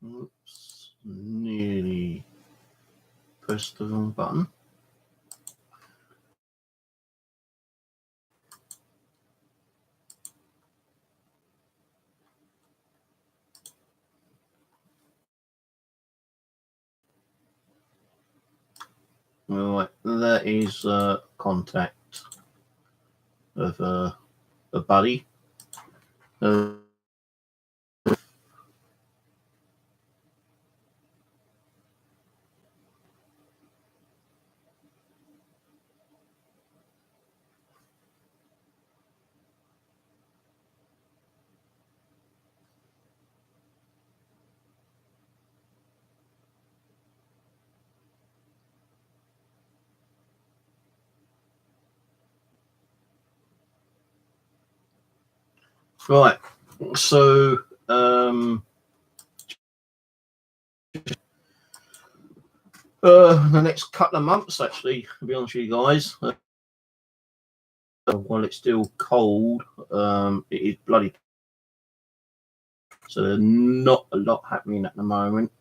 Oops, nearly pressed the wrong button. Right, that is contact of a buddy. Right, so the next couple of months, actually, to be honest with you guys, while it's still cold, it is bloody. So there's not a lot happening at the moment.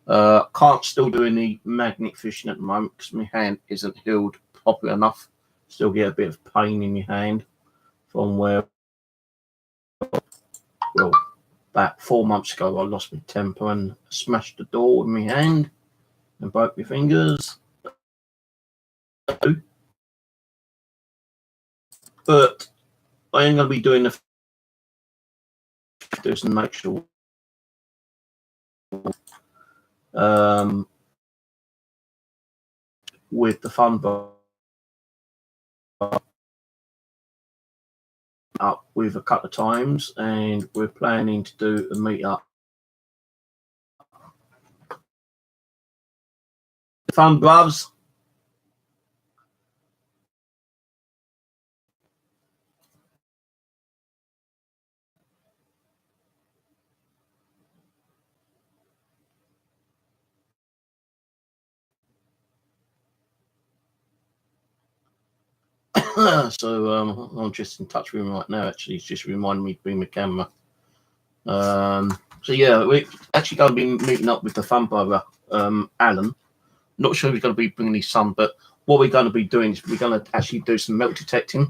Can't still do any magnet fishing at the moment because my hand isn't healed properly enough. Still get a bit of pain in your hand from where, well, about 4 months ago I lost my temper and smashed the door with my hand and broke my fingers. But I am going to be doing the just make sure with the fun bar up with a couple of times, and we're planning to do a meet up. Fun gloves. So I'm just in touch with him right now. Actually, he's just reminding me to bring my camera. So yeah, we're actually going to be meeting up with the fun brother, Alan. Not sure if he's going to be bringing his son, but what we're going to be doing is we're going to actually do some melt detecting.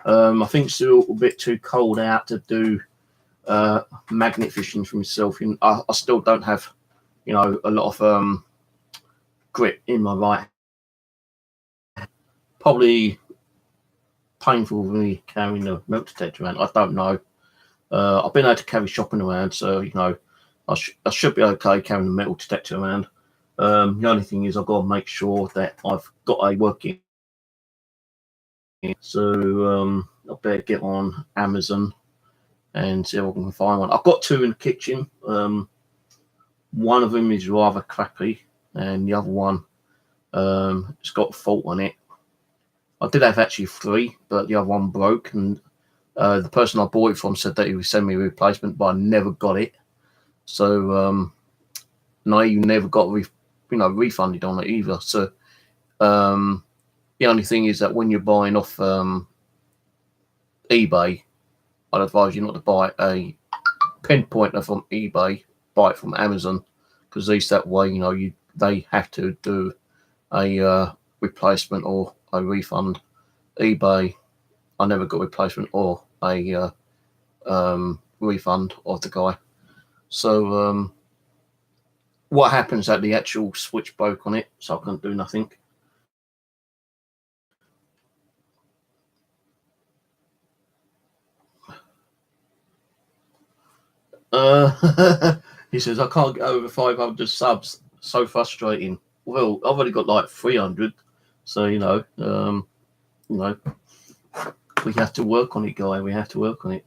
I think it's a little bit too cold out to do magnet fishing for myself. I still don't have, a lot of grip in my right. Probably painful for me carrying the melt detector around. I don't know. I've been able to carry shopping around, so I should be okay carrying the metal detector around. The only thing is I've got to make sure that I've got a working. So I better get on Amazon and see if I can find one. I've got two in the kitchen. One of them is rather crappy, and the other one it's got a fault on it. I did have actually three, but the other one broke, and the person I bought it from said that he would send me a replacement, but I never got it. So and I never got refunded on it either. So the only thing is that when you're buying off eBay, I'd advise you not to buy a pinpointer from eBay. Buy it from Amazon, because at least that way they have to do a replacement or a refund. eBay, I never got a replacement or a refund of the guy. So what happens that the actual switch broke on it, so I couldn't do nothing. He says, I can't get over 500 subs. So frustrating. Well, I've only got like 300. So, we have to work on it, guy. We have to work on it.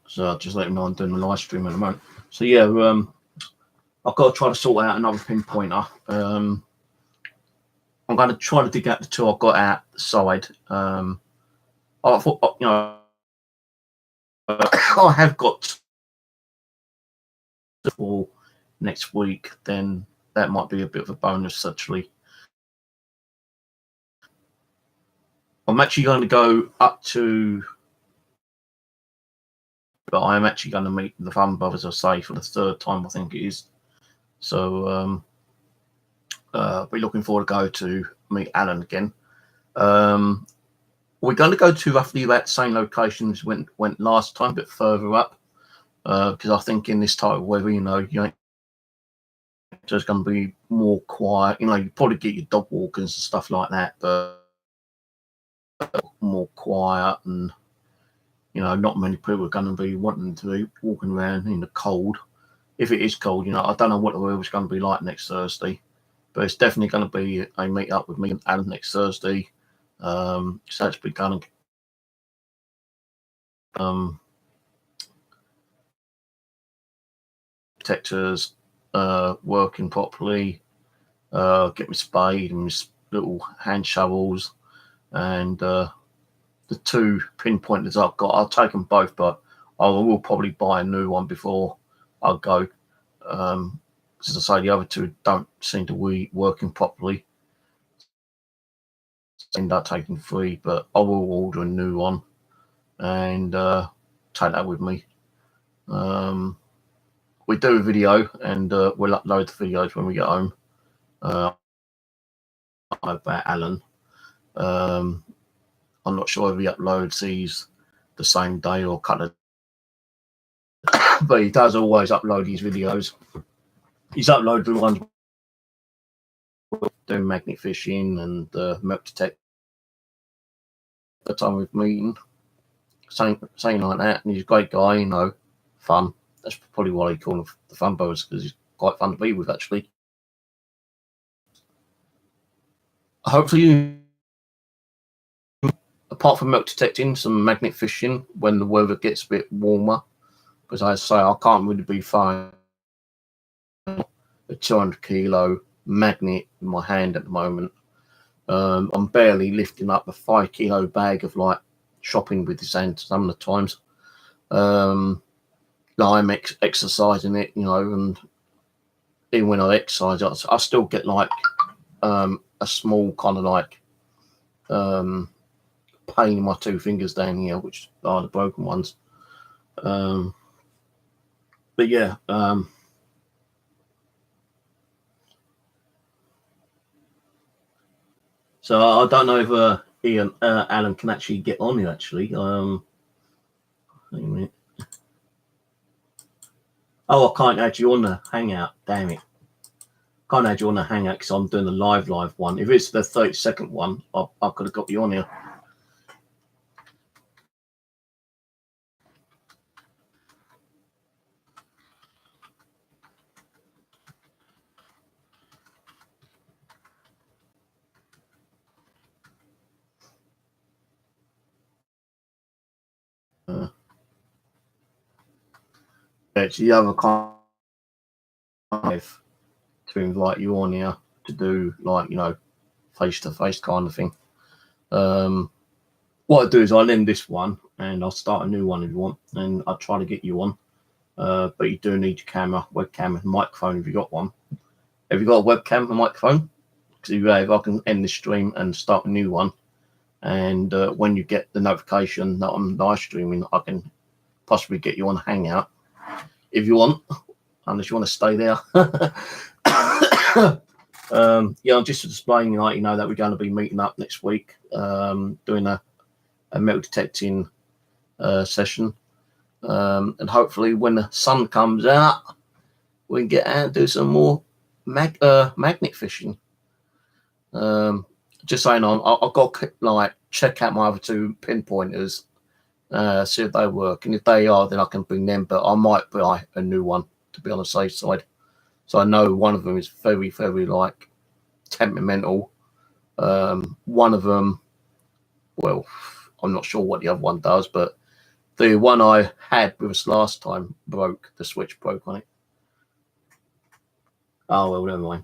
So I'll just let him know I'm doing a live stream at the moment. So yeah, I've got to try to sort out another pinpointer. I'm going to try to dig out the two I've got out the side. I thought, you know, I have got for next week. Then that might be a bit of a bonus, actually. I'm actually going to go up to, but I'm actually going to meet the Fun Brothers, I say, for the third time, I think it is. So we're looking forward to go to meet Alan again. We're going to go to roughly that same locations went last time, but further up, because I think in this type of weather, you know, you ain't just going to be more quiet. You know, you probably get your dog walkers and stuff like that, but more quiet, and you know, not many people are going to be wanting to be walking around in the cold. If it is cold, you know, I don't know what the weather's going to be like next Thursday, but it's definitely going to be a meet up with me and Alan next Thursday. So it's begun. Protectors working properly. Get my spade and my little hand shovels, and the two pinpointers I've got. I'll take them both, but I will probably buy a new one before I go. As I say, the other two don't seem to be working properly. End up taking three, but I will order a new one and take that with me. We do a video, and we'll upload the videos when we get home. About Alan. I'm not sure if he uploads these the same day or cut it, but he does always upload his videos. He's uploaded the ones doing magnet fishing and milk detect. The time we've meeting, saying like that, and he's a great guy, you know, fun. That's probably why he call him the Fun Brothers, because he's quite fun to be with, actually. Hopefully, apart from milk detecting, some magnet fishing when the weather gets a bit warmer, because I say I can't really be fine a 200 kilo magnet in my hand at the moment. I'm barely lifting up a 5 kilo bag of like shopping with this hand some of the times. I'm exercising it, you know, and even when I exercise, I still get like a small kind of like pain in my two fingers down here, which are the broken ones. But yeah. So I don't know if Alan can actually get on here, actually. Wait a minute. Oh, I can't add you on the Hangout. Damn it. Can't add you on the Hangout because I'm doing the live one. If it's the 30-second one, I could have got you on here. It's the other kind of to invite you on here to do, like, you know, face-to-face kind of thing. What I do is I'll end this one and I'll start a new one if you want, and I'll try to get you on. But you do need your camera, webcam, and microphone if you got one. Have you got a webcam and microphone? Because if you have, I can end the stream and start a new one. And when you get the notification that I'm live streaming, I can possibly get you on Hangout if you want, unless you want to stay there. Yeah, I'm just displaying, like, you know, that we're going to be meeting up next week, doing a metal detecting session, and hopefully when the sun comes out, we can get out and do some more magnet fishing. Just saying, I've got to like check out my other two pinpointers, see if they work, and if they are, then I can bring them. But I might buy a new one to be on the safe side. So I know one of them is very, very like temperamental. One of them, well, I'm not sure what the other one does, but the one I had with us last time broke. The switch broke on it. Oh well, never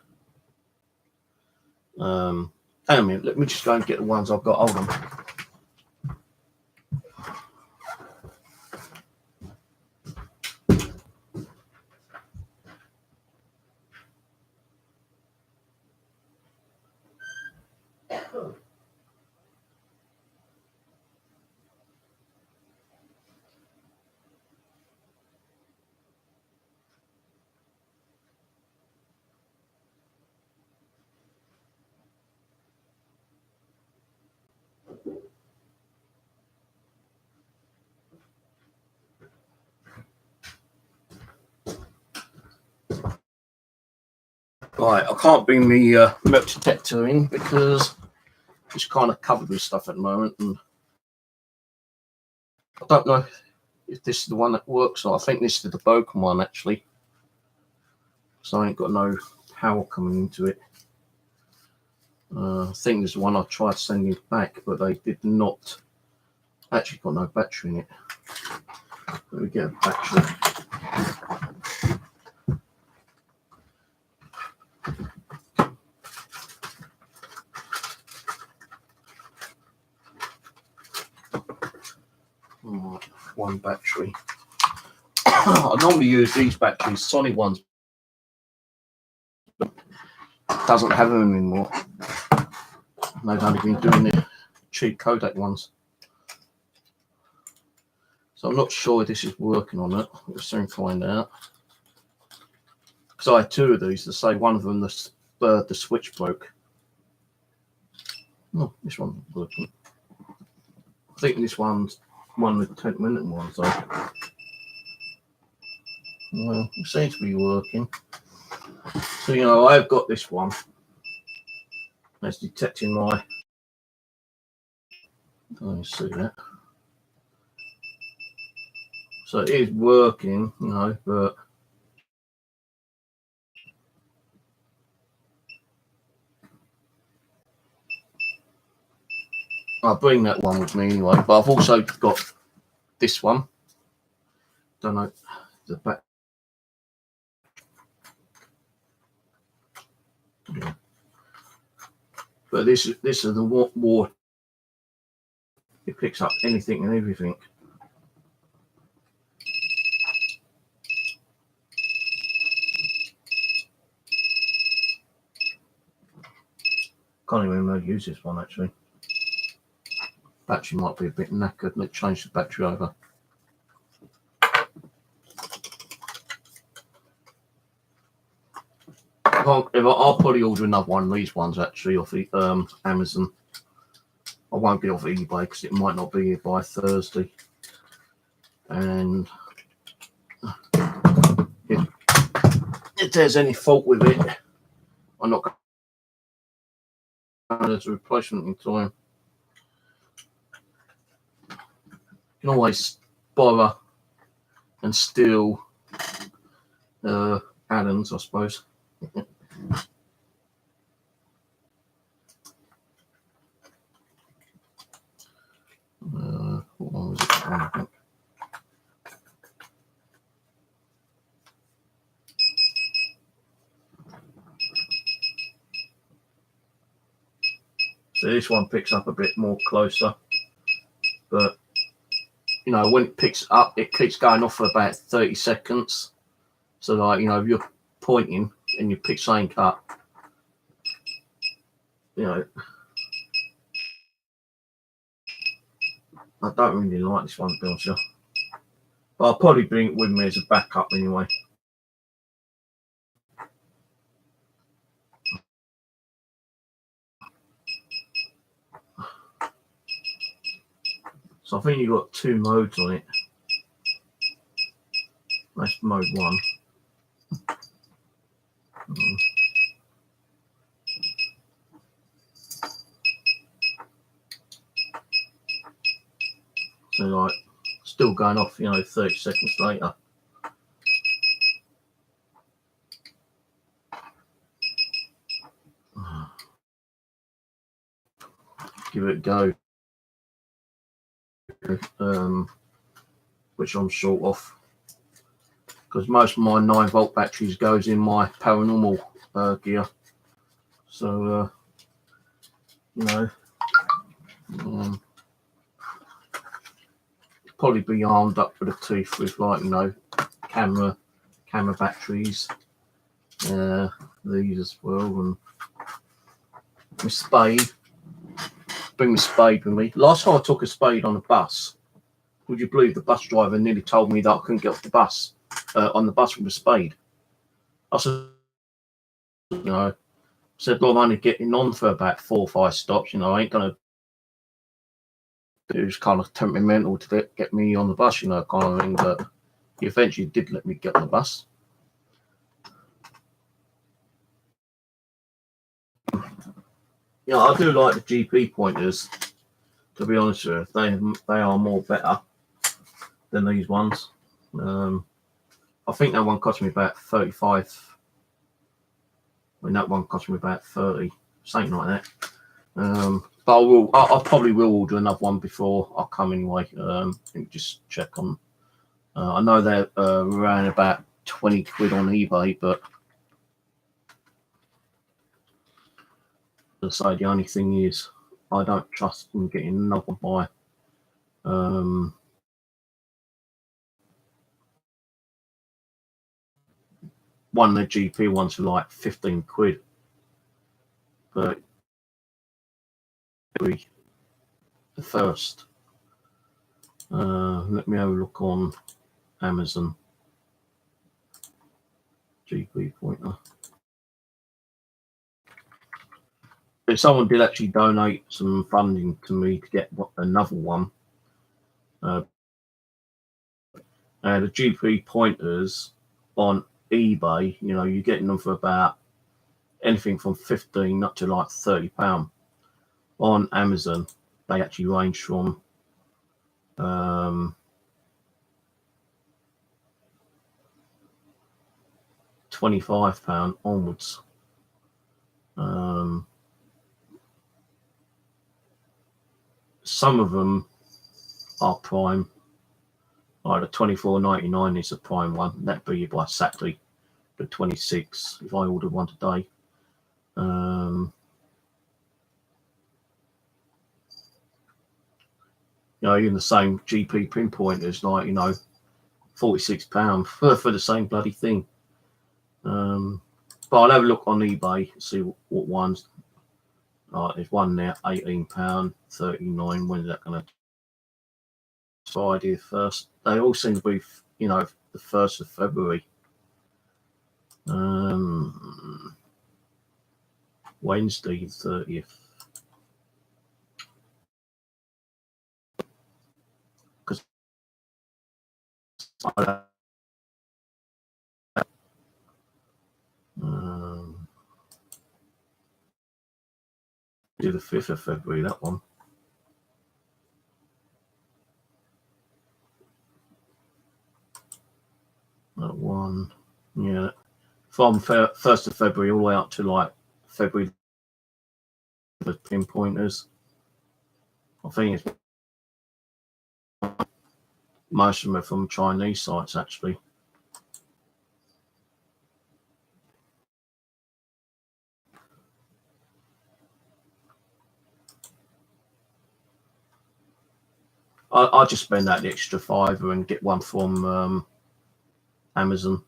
mind. Hang on a minute, let me just go and get the ones I've got. Hold on. Right, I can't bring the milk detector in because it's kind of covered with stuff at the moment, and I don't know if this is the one that works or not. I think this is the broken one actually, so I ain't got no power coming into it. I think there's one I tried sending back, but they did not actually got no battery in it. Let me get a battery. One battery. I normally use these batteries, Sony ones. Doesn't have them anymore. They've only been doing the cheap Kodak ones. So I'm not sure if this is working on it. We'll soon find out. Because I had two of these. To say one of them, the switch broke. Oh, this one's working. I think this one's one of the 10-minute ones, though. Well, it seems to be working. So, you know, I've got this one. That's detecting my... Let me see that. So it is working, you know, but... I'll bring that one with me anyway, but I've also got this one. Don't know, the back. Yeah. But this is the water. It picks up anything and everything. Can't even remember how to use this one actually. Battery might be a bit knackered. Let's change the battery over. I'll probably order another one of these ones actually off Amazon. I won't get off eBay because it might not be here by Thursday. And if there's any fault with it, I'm not going to there's a replacement in time. You can always borrow and steal add-ons, I suppose. What one was it? I think. So this one picks up a bit more closer, but you know, when it picks up, it keeps going off for about 30 seconds. So like, you know, if you're pointing and you pick something up, you know, I don't really like this one, to be honest with you. But I'll probably bring it with me as a backup anyway. So I think you've got two modes on it. That's mode 1. So like, still going off, you know, 30 seconds later. Give it a go. Which I'm short of. Because most of my 9-volt batteries goes in my paranormal gear. So you know, probably be armed up for the teeth with, like, you know, camera batteries, these as well, and my spade. Bring my spade with me. Last time I took a spade on a bus, would you believe the bus driver nearly told me that I couldn't get off the bus on the bus with a spade? I said, you know, well, I'm only getting on for about 4 or 5 stops. You know, I ain't gonna. It was kind of temperamental to get me on the bus, you know, kind of thing. But he eventually did let me get on the bus. You know, I do like the GP pointers. To be honest with you, they are more better than these ones. I think that one cost me about 35. When that one cost me about 30, something like that. But I probably will order another one before I come anyway. Just check on. I know they're around about 20 quid on eBay, but as I say, the only thing is I don't trust in getting another one by one of the GP ones for like 15 quid. But the first, let me have a look on Amazon. GP pointer. If someone did actually donate some funding to me to get another one, the GP pointers on eBay, you know, you're getting them for about anything from 15 up to like £30. On Amazon, they actually range from £25 onwards. Some of them are prime. Like the $24.99 is a prime one. That'd be by Saturday, the 26. If I ordered one today. You know, even the same GP pinpointers, like, you know, £46 for the same bloody thing. But I'll have a look on eBay and see what ones. There's one there, £18.39. When is that going to? Friday the 1st. They all seem to be, you know, the 1st of February. Wednesday the 30th. Because do the 5th of February, that one. That one, yeah. From 1st of February all the way up to like February, the pinpointers. I think it's most of them are from Chinese sites, actually. I just spend that extra £5 and get one from Amazon.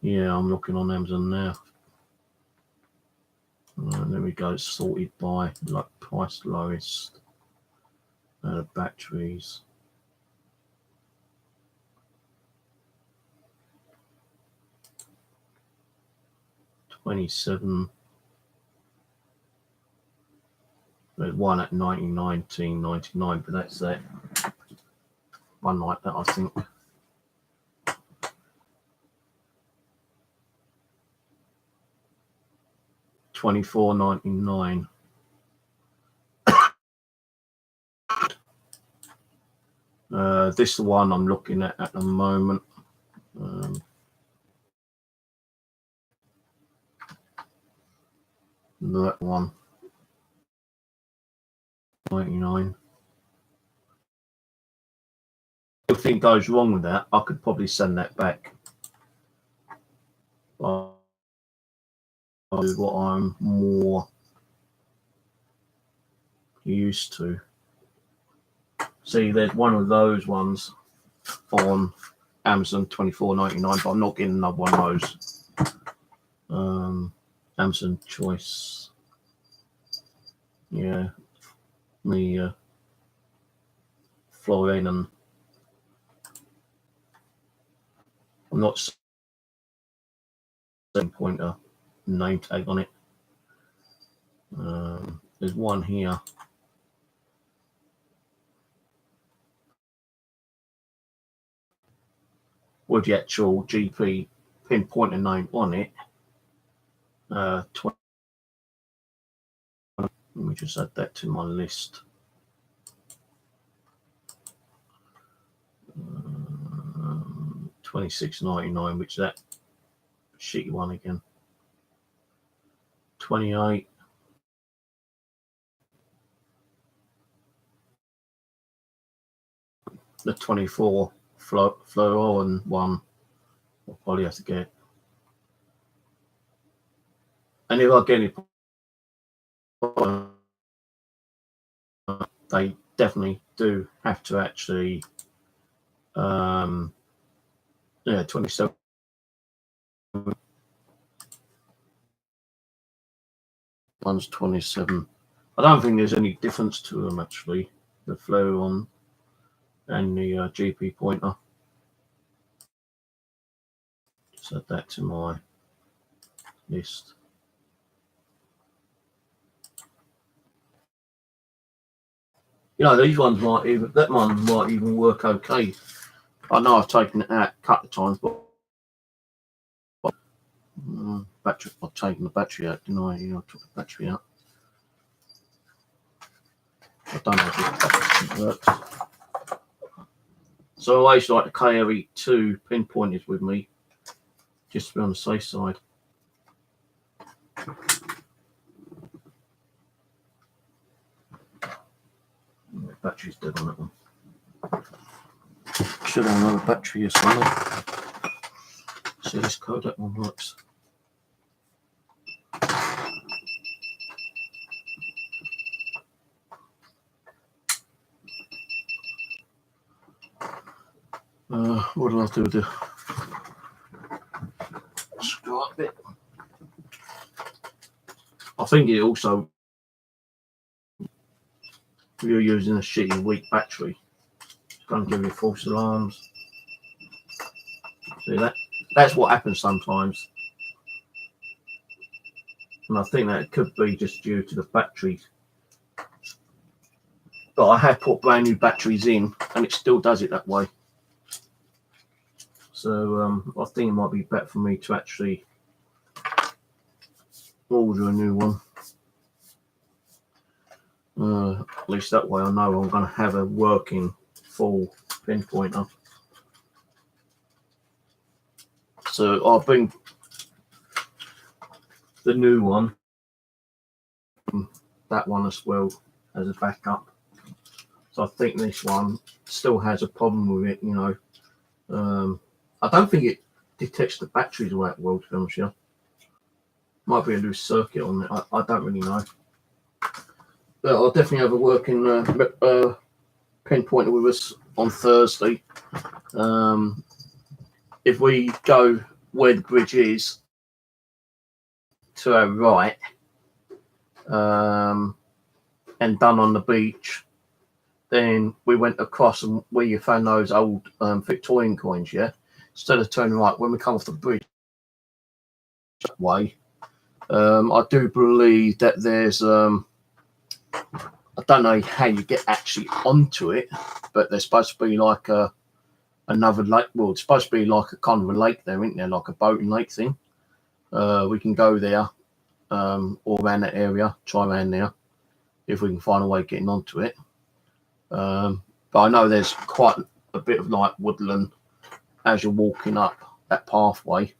Yeah, I'm looking on Amazon now. There we go. It's sorted by like price lowest. Batteries. 27. There's one at 19.99, but that's it. One like that, I think. $24.99. This is the one I'm looking at the moment. That one. 99. If anything goes wrong with that, I could probably send that back. what I'm more used to. See, there's one of those ones on Amazon, $24.99, but I'm not getting another one of those. Amazon Choice. Yeah, me Florian, and I'm not saying pointer name tag on it. There's one here. With the actual GP pinpointer name on it. 20. Let me just add that to my list. $26.99, which is that shitty one again. 28. The 24 fluorine one, I'll probably have to get. And if I get any, they definitely do have to actually, 27. One's 27. I don't think there's any difference to them actually, the fluorine and the GP pointer. Just add that to my list. You know, these ones might even, that one might even work okay. I know I've taken it out a couple of times, but battery, I've taken the battery out, didn't I? Yeah, I took the battery out. I don't know if it works. So I always like to carry 2 pinpointers with me, just to be on the safe side. The battery's dead on that one. Should have another battery or something. See this code, that one works. What do I do with the screw up bit? I think it also, if you're using a shitty weak battery, it's going to give you false alarms. See that? That's what happens sometimes. And I think that it could be just due to the battery. But I have put brand new batteries in and it still does it that way. So I think it might be better for me to actually order a new one. At least that way I know I'm going to have a working full pinpointer. So I'll bring the new one, that one as well, as a backup. So I think this one still has a problem with it, you know. I don't think it detects the batteries all that well, to be honest with you. Might be a loose circuit on it, I don't really know. But I'll definitely have a working pinpointer with us on Thursday. If we go where the bridge is, to our right, and done on the beach, then we went across and where you found those old Victorian coins, yeah? Instead of turning right, when we come off the bridge that way, I do believe that there's, I don't know how you get actually onto it, but there's supposed to be like another lake. Well, it's supposed to be like a kind of a lake there, isn't there? Like a boating lake thing. We can go there, all around that area, try around there, if we can find a way of getting onto it. But I know there's quite a bit of like woodland as you're walking up that pathway.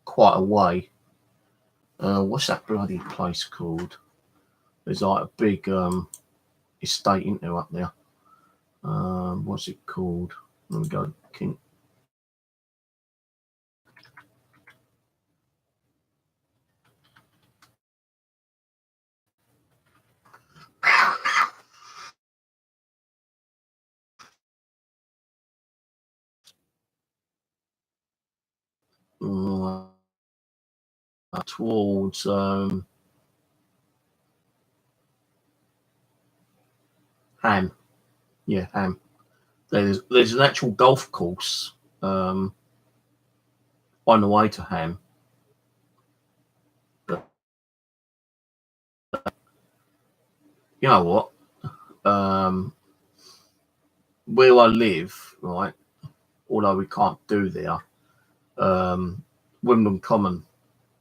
Quite a way. What's that bloody place called? There's like a big estate, isn't there, up there? What's it called? Let me go. towards Ham. Yeah, Ham. There's an actual golf course on the way to Ham. But you know what? Where I live, right? Although we can't do there, Wimbledon Common,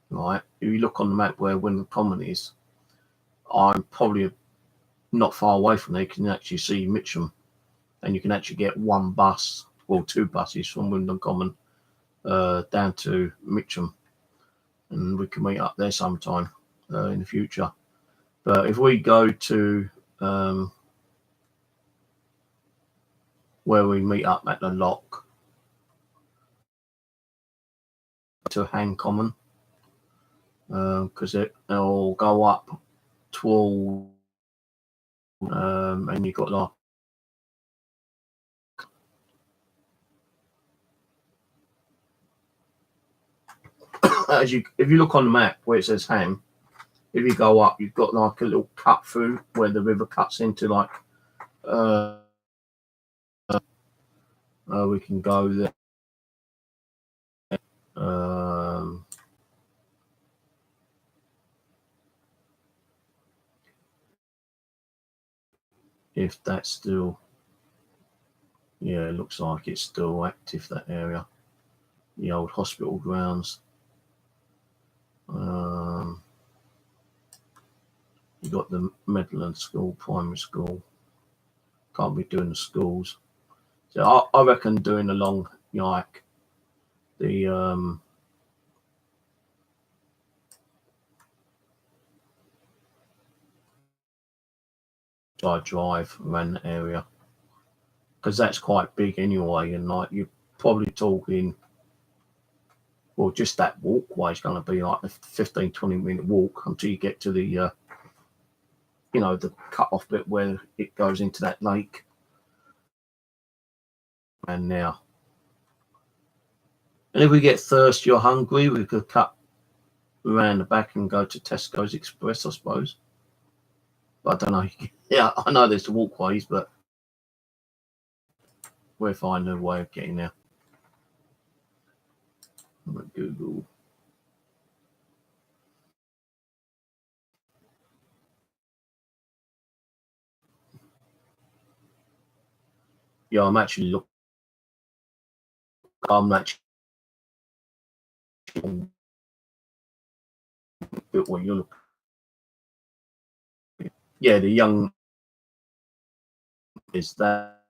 right? If you look on the map where Wimbledon Common is, I'm probably not far away from there. You can actually see Mitcham, and you can actually get one bus or two buses from Wimbledon Common down to Mitcham, and we can meet up there sometime in the future. But if we go to where we meet up at the lock to Ham Common, because it'll go up toward and you've got like if you look on the map where it says Ham, if you go up, you've got like a little cut through where the river cuts into like we can go there. If that's still, yeah, it looks like it's still active, that area, the old hospital grounds. You got the Medland School, primary school. Can't be doing the schools. So I reckon doing along like the drive around the area, because that's quite big anyway, and like you're probably talking, well, just that walkway is going to be like a 15-20 minute walk until you get to the the cut off bit where it goes into that lake. And now, and if we get thirsty or hungry, we could cut around the back and go to Tesco's Express, I suppose. But I don't know. Yeah, I know there's the walkways, but we'll find a way of getting there. I'm at Google. Yeah, I'm actually looking. I'm actually at what you're looking. Yeah, the young is that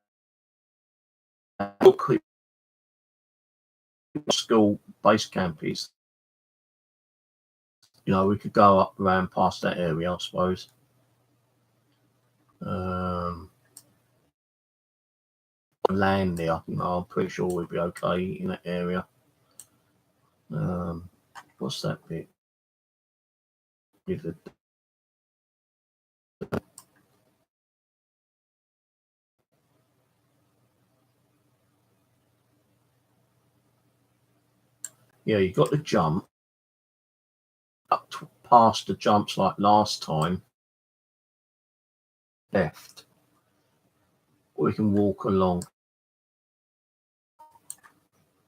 school base camp is. We could go up around past that area, I suppose. Land there, I'm pretty sure we'd be okay in that area. What's that bit? Yeah, you got to jump up past the jumps like last time. Left. We can walk along,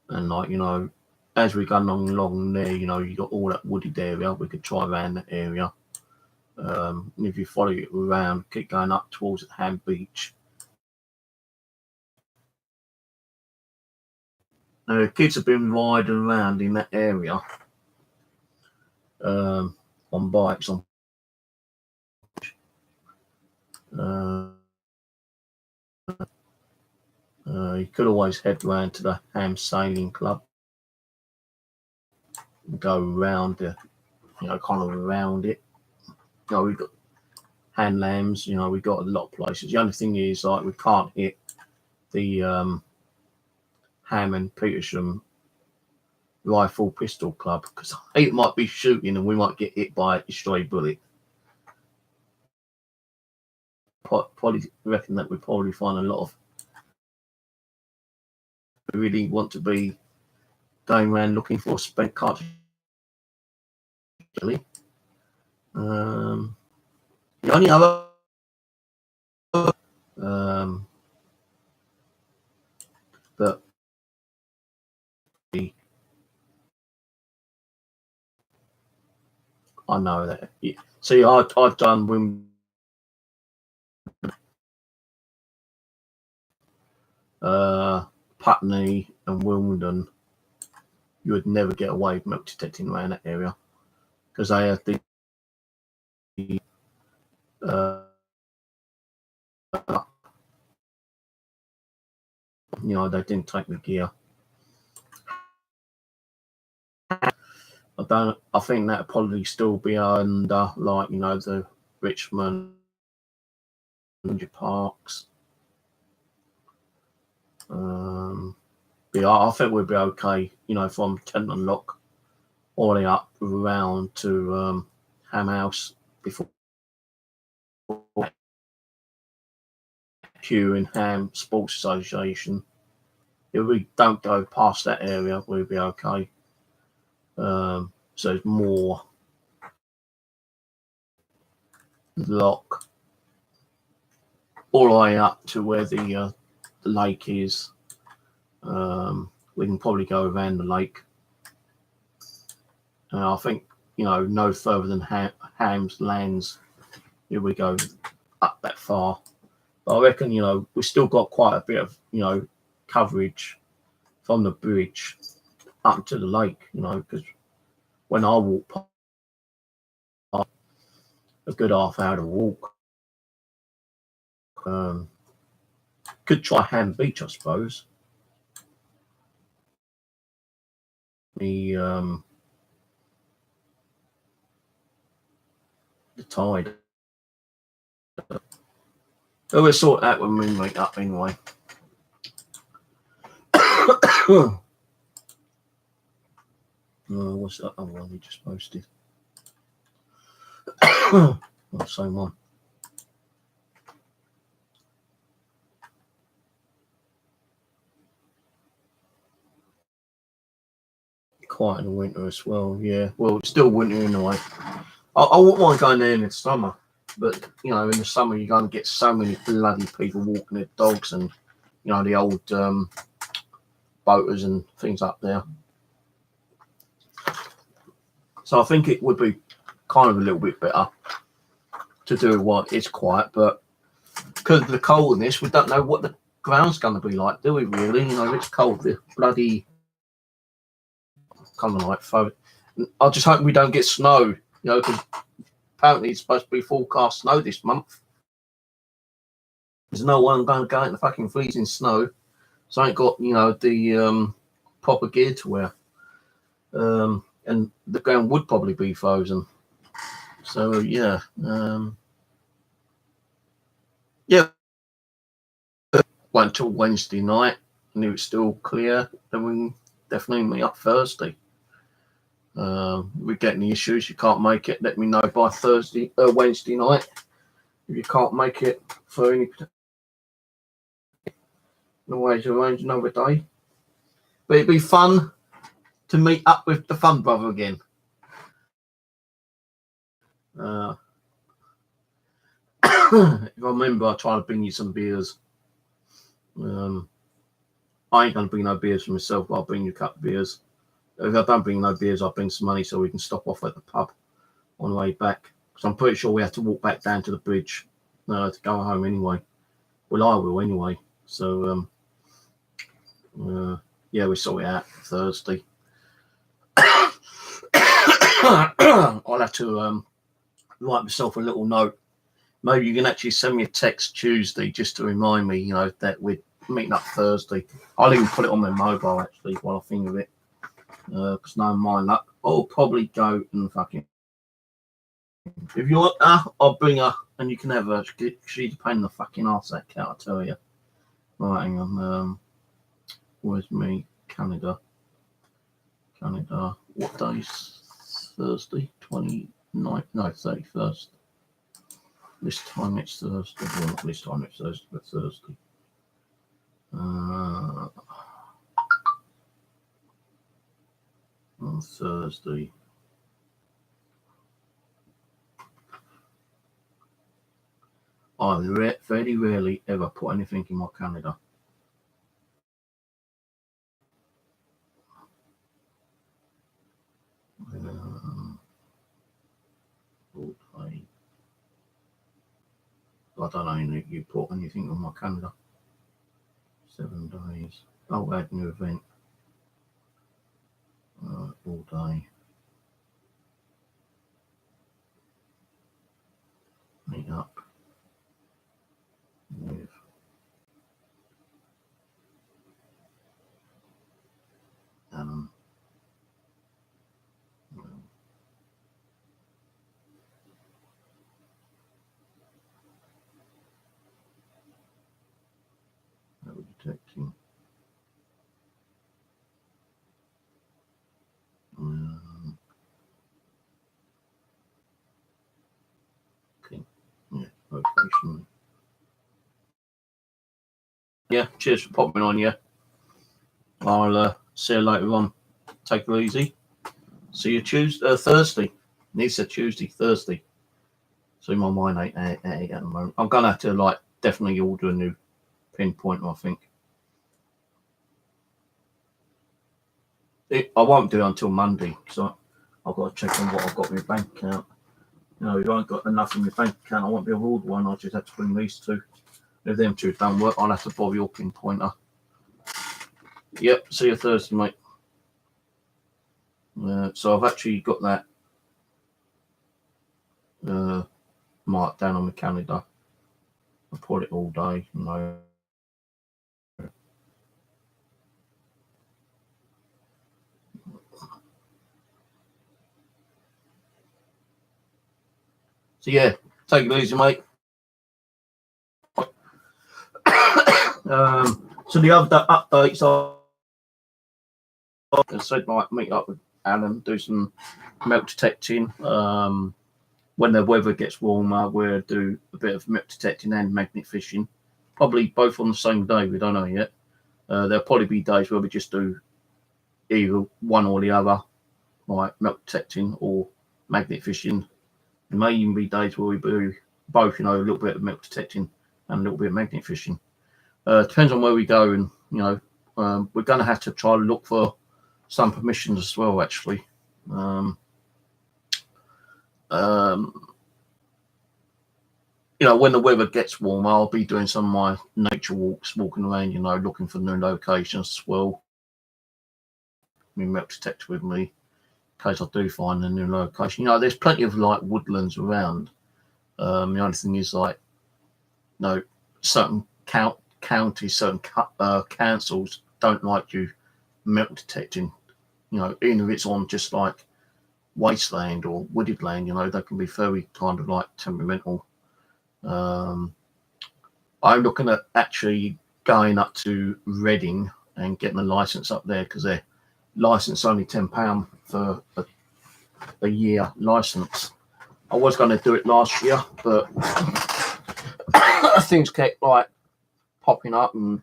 and as we go along there, you got all that wooded area. We could try around that area. And if you follow it around, keep going up towards Ham Beach. Now, the kids have been riding around in that area on bikes. You could always head round to the Ham Sailing Club and go around kind of around it. We've got Hand Lambs, we've got a lot of places. The only thing is, like, we can't hit the Ham and Petersham Rifle Pistol Club because it might be shooting and we might get hit by a stray bullet. Probably reckon that we probably find a lot of really want to be going around looking for spent cartridges really. The only other but I know that. Yeah. See, I've done Wimbledon, Putney, and Wimbledon. You would never get away with milk detecting around that area because they have the they didn't take the gear. I think that'd probably still be under the Richmond Parks. I think we'd be okay, from Kenton Lock all the way up around to Ham House before Kew and Ham Sports Association. If we don't go past that area, we'll be okay. So it's more Lock all the way up to where the lake is. We can probably go around the lake. I think, no further than Ham's Lands. Here we go up that far. But I reckon, we've still got quite a bit of, coverage from the bridge up to the lake, because when I walk past, a good half hour to walk. Could try Ham Beach, I suppose. The tide. But we'll sort that when we meet up anyway. What's that other one we just posted? Same one. Quite in the winter as well, yeah. Well, it's still winter anyway. I wouldn't mind going there in the summer, but in the summer you're going to get so many bloody people walking their dogs and the old boaters and things up there. So I think it would be kind of a little bit better to do what is quiet, but because of the coldness, we don't know what the ground's going to be like, do we really? It's cold, the bloody kind of like phone. I just hope we don't get snow, because apparently it's supposed to be forecast snow this month. There's no one going to go in the fucking freezing snow, so I ain't got the proper gear to wear, and the ground would probably be frozen. So yeah, wait until Wednesday night, and if it's still clear, then we can definitely meet up Thursday. We get any issues, you can't make it, let me know by Wednesday night. If you can't make it for any, always arrange another day. But it'd be fun to meet up with the Fun Brother again. If I remember, I try to bring you some beers. I ain't gonna bring no beers for myself, but I'll bring you a couple of beers. If I don't bring no beers, I'll bring some money so we can stop off at the pub on the way back. Because I'm pretty sure we have to walk back down to the bridge to go home anyway. Well, I will anyway. So, yeah, we sort it out Thursday. I'll have to write myself a little note. Maybe you can actually send me a text Tuesday just to remind me, that we're meeting up Thursday. I'll even put it on my mobile actually while I think of it. Because no mind luck, I'll probably go and fucking. If you want her, I'll bring her and you can have her. She's a pain in the fucking arse, that cat, I tell you. Right, hang on. Where's me? Canada. What day's Thursday? 29th? No, 31st. This time it's Thursday. Well, not this time it's Thursday, but Thursday. On Thursday. I very rarely ever put anything in my calendar. I don't know if you put anything on my calendar. 7 days. Oh, add new event. All day. Meet up with Alan. Detecting. Okay. Yeah. Location. Yeah. Cheers for popping on. Yeah. I'll see you later on. Take it easy. See you Thursday. He said Tuesday, Thursday. So my mind ain't at the moment. I'm gonna have to definitely order a new pinpointer. I think I won't do it until Monday because I've got to check on what I've got in my bank account. If I ain't got enough in my bank account, I won't be able to order one. I'll just have to bring these two. If them two don't work, I'll have to borrow your pinpointer. Yep. See you Thursday, mate. So I've actually got that marked down on my calendar. I put it all day. So yeah, take it easy, mate. So the other updates are, I said, meet up with Alan, do some melt detecting. When the weather gets warmer, we'll do a bit of melt detecting and magnet fishing. Probably both on the same day. We don't know yet. There'll probably be days where we just do either one or the other, like melt detecting or magnet fishing. There may even be days where we do both, a little bit of melt detecting and a little bit of magnet fishing. Depends on where we go, and we're going to have to try to look for some permissions as well. Actually, when the weather gets warmer, I'll be doing some of my nature walks, walking around, looking for new locations as well. My melt detector with me, in case I do find a new location. There's plenty of woodlands around. The only thing is certain counties, certain councils don't like you melt detecting. Even if it's on just wasteland or wooded land, they can be very kind of temperamental. I'm looking at actually going up to Reading and getting a license up there because their license only £10 for a year license. I was going to do it last year, but things kept popping up and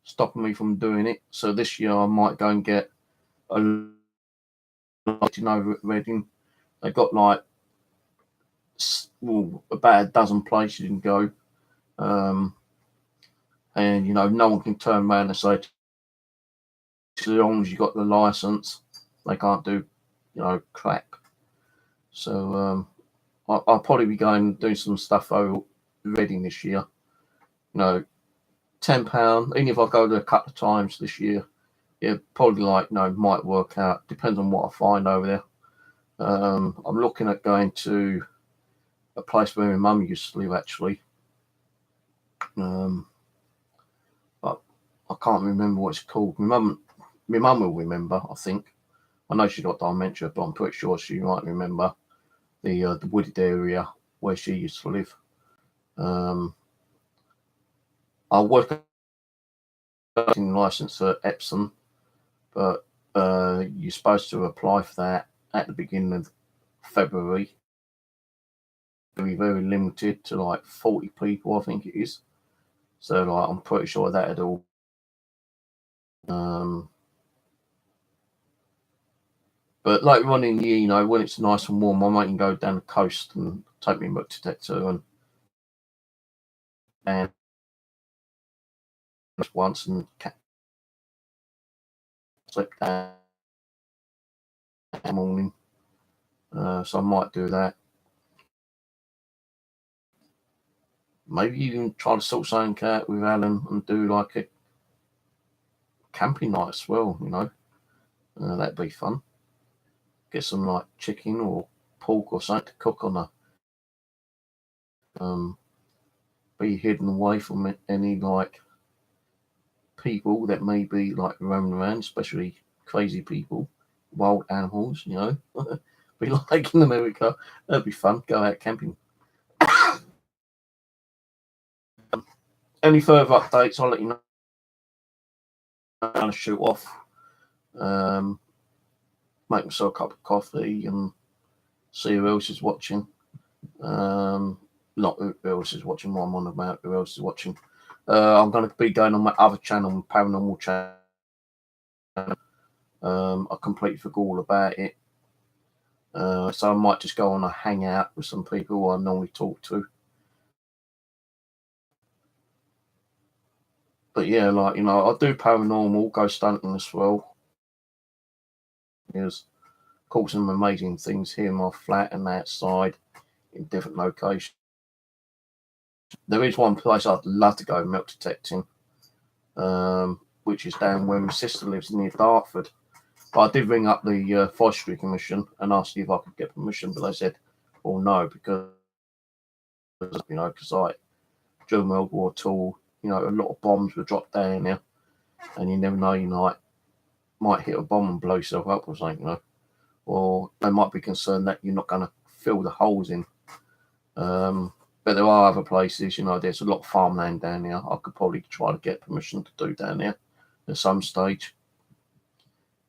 stopping me from doing it. So this year I might go and get a over at Reading. They got about a dozen places you can go, and no one can turn around and say, as long as you got the license, they can't do crap. So I'll probably be going and doing some stuff over Reading this year. £10. Even if I go there a couple of times this year, yeah, probably might work out. Depends on what I find over there. I'm looking at going to a place where my mum used to live actually. But I can't remember what it's called. My mum will remember, I think. I know she's got dementia, but I'm pretty sure she might remember the wooded area where she used to live. I was getting license at Epsom, but you're supposed to apply for that at the beginning of February. Very, very limited to 40 people, I think it is. So I'm pretty sure that'd all. But later on in the year, when it's nice and warm, I might go down the coast and take my melt detector and and once and slept down in the morning. So I might do that. Maybe even try to sort something out with Alan and do like a camping night as well, you know. That'd be fun. Get some like chicken or pork or something to cook on be hidden away from any like people that may be like roaming around, especially crazy people, wild animals, you know. Be like in America. That'd be fun. Go out camping. Any further updates, I'll let you know. I'm going to shoot off. Make myself a cup of coffee and see who else is watching. Not who else is watching, what I'm on about, who else is watching. I'm going to be going on my other channel, Paranormal Channel. I completely forgot all about it. So I might just go on a hangout with some people who I normally talk to. But yeah, like, you know, I do paranormal, ghost hunting as well. There's caught some amazing things here in my flat and outside in different locations. There is one place I'd love to go milk detecting, which is down where my sister lives near Dartford. But I did ring up the Forestry Commission and asked if I could get permission, but they said, "Well, no, because you know, because like during World War II, you know, a lot of bombs were dropped down there, and you never know, you might hit a bomb and blow yourself up or something, you know, or they might be concerned that you're not going to fill the holes in." But there are other places, you know, there's a lot of farmland down there. I could probably try to get permission to do down there at some stage.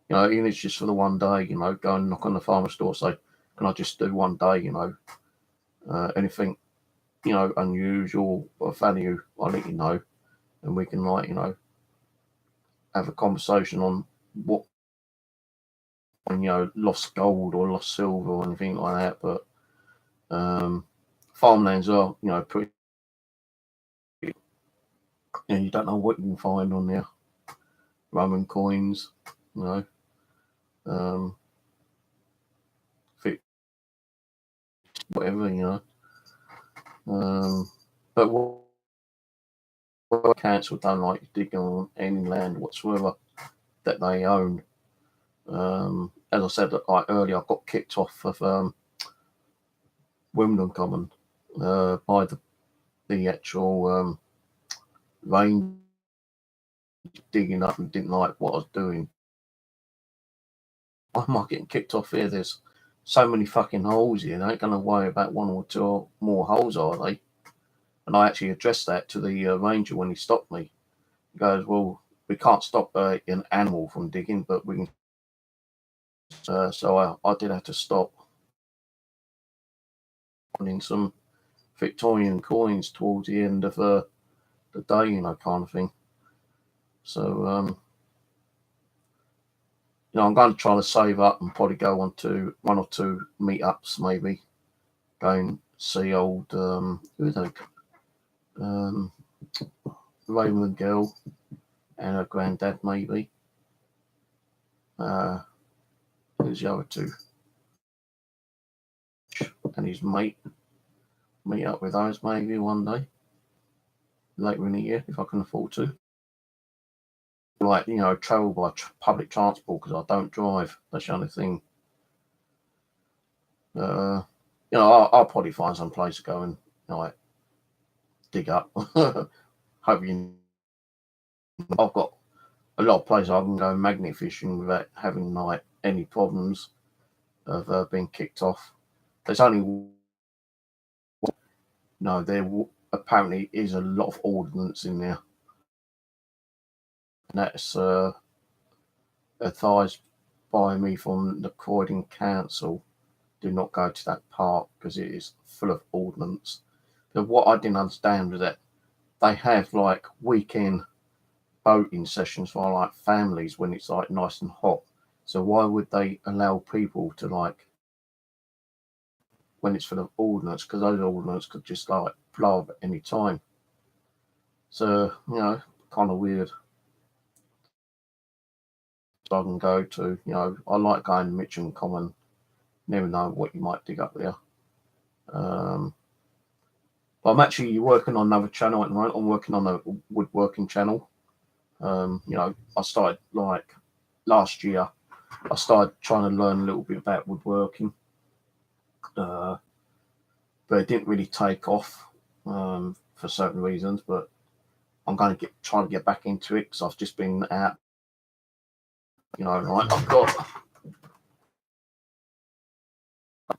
You know, even if it's just for the one day, you know, go and knock on the farmer's door, say, "Can I just do one day, you know, anything, you know, unusual or value, I'll let you know." And we can, like, you know, have a conversation on what, you know, lost gold or lost silver or anything like that. But farmlands are, you know, pretty, you know, you don't know what you can find on there. Roman coins, you know, whatever, you know. But what council don't like digging on any land whatsoever that they own. As I said like earlier, I got kicked off of Wimbledon Common by the actual range digging up and didn't like what I was doing. Why am I getting kicked off here? There's so many fucking holes here. They ain't going to worry about one or two more holes, are they? And I actually addressed that to the ranger when he stopped me. He goes, "Well, we can't stop an animal from digging, but we can." So I did have to stop finding some Victorian coins towards the end of the day, you know, kind of thing. So, you know, I'm going to try to save up and probably go on to one or two meetups, maybe. Go and see old, who are they? Raymond girl and her granddad, maybe. Who's the other two? And his mate. Meet up with those maybe one day. Later in the year, if I can afford to. Like, you know, travel by public transport because I don't drive. That's the only thing. You know, I'll probably find some place to go and, like, dig up. Hope you. I've got a lot of places I can go magnet fishing without having like any problems of being kicked off. There's only no. There apparently is a lot of ordnance in there, and that's advised by me from the Croydon Council. Do not go to that park because it is full of ordnance. But what I didn't understand was that they have like weekend boating sessions for like families when it's like nice and hot. So why would they allow people to like when it's full of ordnance? Because those ordnance could just like blow up at any time. So, you know, kind of weird. So I can go to, you know, I like going to Mitcham Common. Never know what you might dig up there. But I'm actually working on another channel at the moment. I'm working on a woodworking channel. You know, I started like last year. I started trying to learn a little bit about woodworking, but it didn't really take off for certain reasons. But I'm going to try to get back into it because I've just been out. You know, like I've got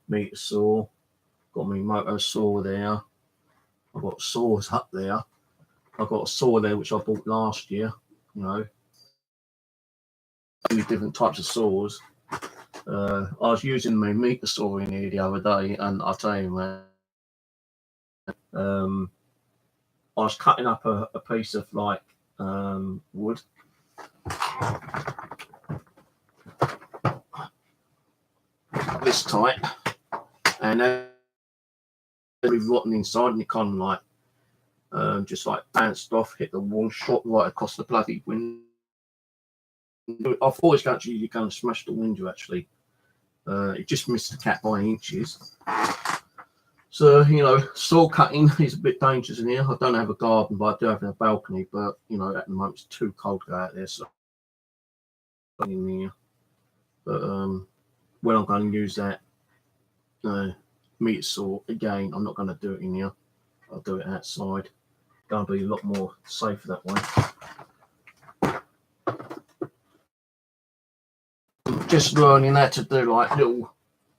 meter saw, got my motor saw there. I've got saws up there. I've got a saw there which I bought last year. You know, different types of saws. I was using my meter saw in here the other day, and I tell you, man, I was cutting up a piece of like wood. This tight, and then it was rotten inside, and it kind of like just like bounced off, hit the wall, shot right across the bloody window. I thought it was actually going to smash the window. Actually, it just missed the cat by inches. So, you know, saw cutting is a bit dangerous in here. I don't have a garden, but I do have a balcony. But, you know, at the moment it's too cold to go out there. So, in here. But when I'm going to use that meter saw again, I'm not going to do it in here. I'll do it outside. Going to be a lot more safer that way. Just learning how to do like little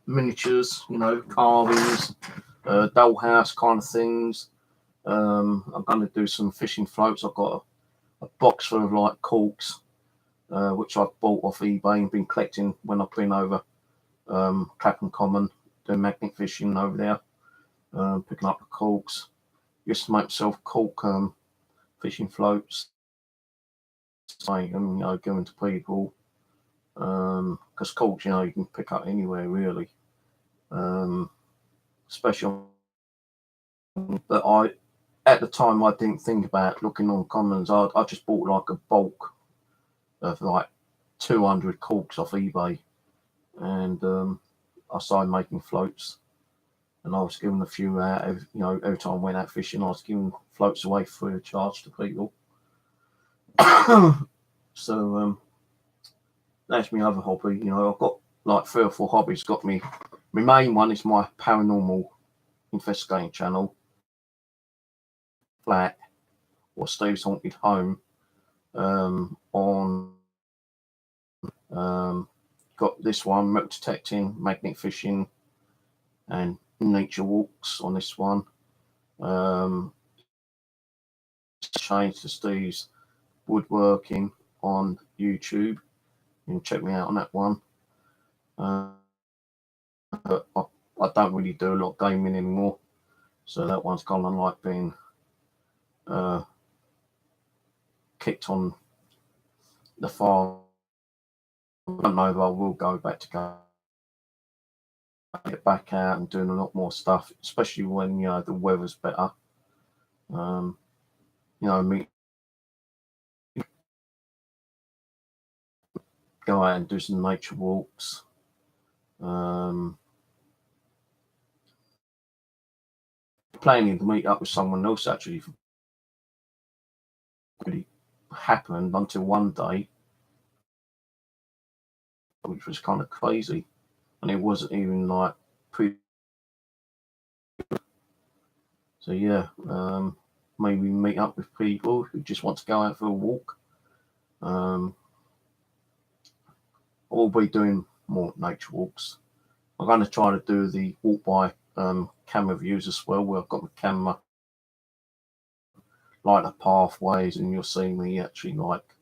miniatures, you know, carvings, dollhouse kind of things. I'm going to do some fishing floats. I've got a box full of like corks, which I've bought off eBay and been collecting when I've been over Clapham Common, doing magnet fishing over there, picking up the corks. Used to make myself cork fishing floats, you know, giving to people. Because corks, you know, you can pick up anywhere really. Especially, but at the time I didn't think about looking on commons. I just bought like a bulk of like 200 corks off eBay, and I started making floats, and I was giving a few out. You know, every time I went out fishing, I was giving floats away free of charge to people. So that's my other hobby. You know, I've got like 3 or 4 hobbies. Got me. My main one is my paranormal investigating channel, Flat or Steve's Haunted Home. On got this one, metal detecting, magnet fishing, and nature walks on this one. Changed to Steve's woodworking on YouTube. You can check me out on that one. But I don't really do a lot of gaming anymore, so that one's kind of like being kicked on the farm. I don't know if I will go back to get back out and doing a lot more stuff, especially when, you know, the weather's better. You know, me go out and do some nature walks. Planning to meet up with someone else actually really happened until one day, which was kind of crazy, and it wasn't even like so yeah, maybe meet up with people who just want to go out for a walk. I'll be doing more nature walks. I'm going to try to do the walk by camera views as well, where I've got my camera like the pathways, and you'll see me actually like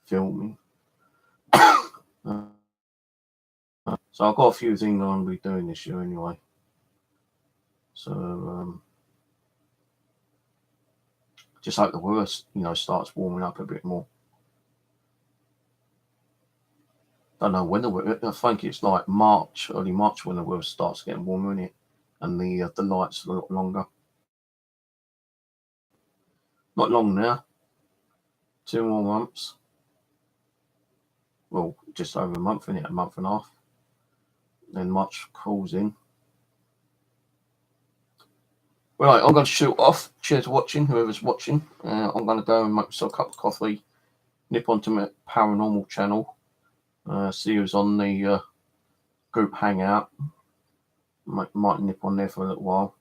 filming. So I've got a few things I'm going to be doing this year anyway. So just hope the weather, you know, starts warming up a bit more. Don't know when the weather. I think it's like March, early March, when the weather starts getting warmer, isn't it? And the lights a lot longer. Not long now. 2 more months. Well, just over a month, isn't it? A month and a half. Then March calls in. Right, I'm going to shoot off. Cheers for watching, whoever's watching. I'm going to go and make myself a cup of coffee, nip onto my paranormal channel, see who's on the group hangout. Might nip on there for a little while.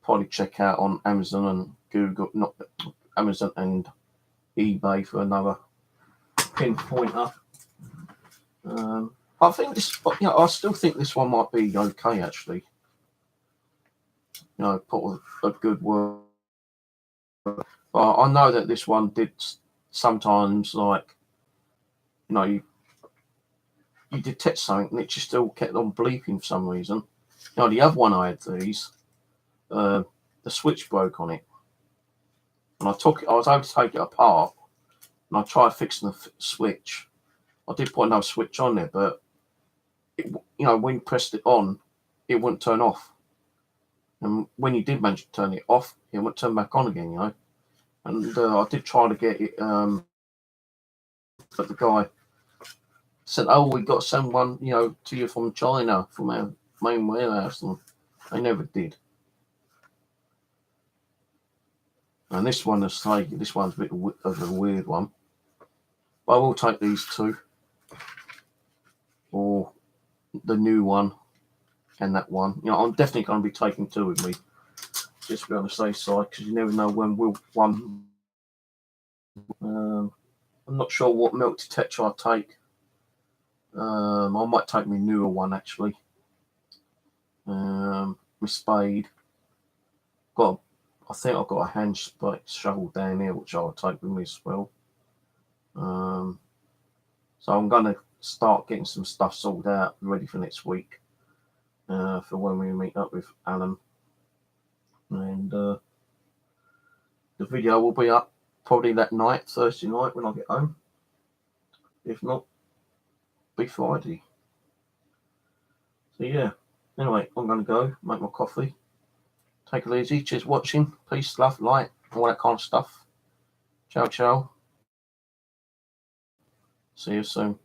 Probably check out on Amazon and Google, not Amazon and eBay for another pinpointer. I think this, I still think this one might be okay actually. Put a good word. But I know that this one did sometimes, like, you detect something and it just still kept on bleeping for some reason. The other one I had these, the switch broke on it, and I was able to take it apart, and I tried fixing the switch. I did put another switch on there, but when you pressed it on, it wouldn't turn off. And when you did manage to turn it off, it wouldn't turn back on again, And I did try to get it, but the guy said, "Oh, we got someone, to you from China, from our main warehouse," and they never did. And this one, this one's a bit of a weird one. But I will take these two, or the new one and that one. I'm definitely going to be taking two with me, just to be on the safe side, because you never know when one. I'm not sure what milk detector I'll take. I might take my newer one actually. My spade. I think I've got a hand shovel down here, which I'll take with me as well. So I'm going to start getting some stuff sorted out, ready for next week, for when we meet up with Alan. And the video will be up probably that night, Thursday night, when I get home. If not, be Friday. So yeah, anyway, I'm going to go make my coffee. Take it easy. Cheers for watching. Peace, love, light, all that kind of stuff. Ciao, ciao. See you soon.